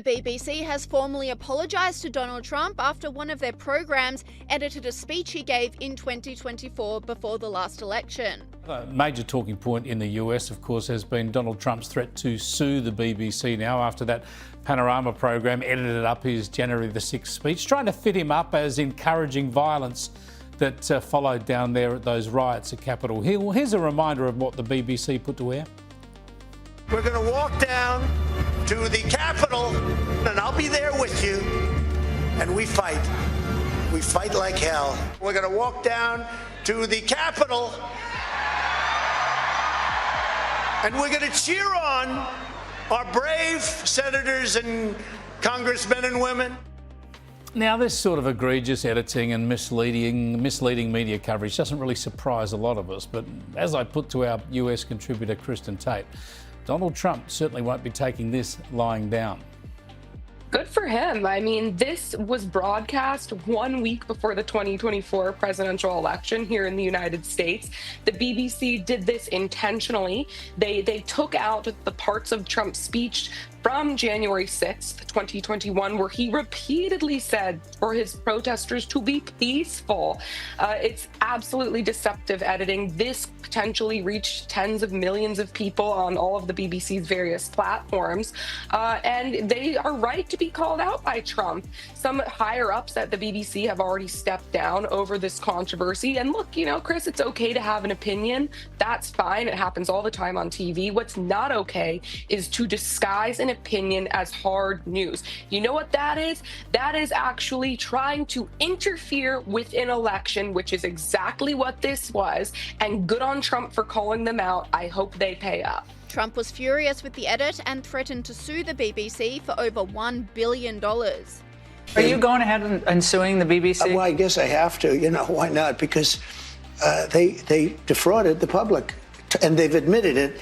BBC has formally apologised to Donald Trump after one of their programmes edited a speech he gave in 2024 before the last election. A major talking point in the US, of course, has been Donald Trump's threat to sue the BBC now after that Panorama program edited up his January the 6th speech, trying to fit him up as encouraging violence that followed down there at those riots at Capitol Hill. Here's a reminder of what the BBC put to air. We're going to walk down to the Capitol, and I'll be there with you, and we fight. We fight like hell. We're going to walk down to the Capitol, and we're going to cheer on our brave senators and congressmen and women. Now, this sort of egregious editing and misleading media coverage doesn't really surprise a lot of us, but as I put to our US contributor Kristen Tate, Donald Trump certainly won't be taking this lying down. Good for him. I mean, this was broadcast 1 week before the 2024 presidential election here in the United States. The BBC did this intentionally. They took out the parts of Trump's speech from January 6th, 2021, where he repeatedly said for his protesters to be peaceful. It's absolutely deceptive editing. This potentially reached tens of millions of people on all of the BBC's various platforms. And they are right to be called out by Trump. Some higher ups at the BBC have already stepped down over this controversy. And look, Chris, it's okay to have an opinion. That's fine. It happens all the time on TV. What's not okay is to disguise an opinion as hard news. You know what that is? That is actually trying to interfere with an election, which is exactly what this was. And good on Trump for calling them out. I hope they pay up. Trump was furious with the edit and threatened to sue the BBC for over $1 billion. Are you going ahead and suing the BBC? Well, I guess I have to. Why not? Because they defrauded the public, and they've admitted it,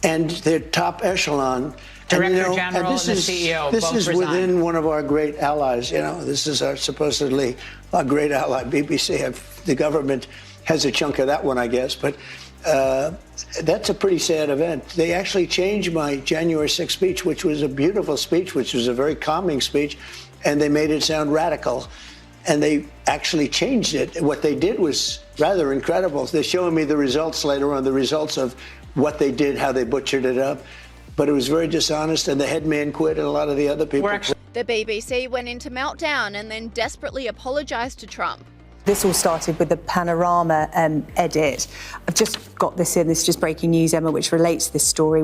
and they're top echelon. Director General and the CEO This both is resigned. within one of our great allies. This is supposedly our great ally. BBC, the government has a chunk of that one, I guess, but that's a pretty sad event. They actually changed my January 6th speech, which was a beautiful speech, which was a very calming speech, and they made it sound radical. And they actually changed it. What they did was rather incredible. They're showing me the results later on, the results of what they did, how they butchered it up. But it was very dishonest, and the head man quit, and a lot of the other people quit. The BBC went into meltdown and then desperately apologised to Trump. This all started with the Panorama edit. I've just got this is just breaking news, Emma, which relates to this story.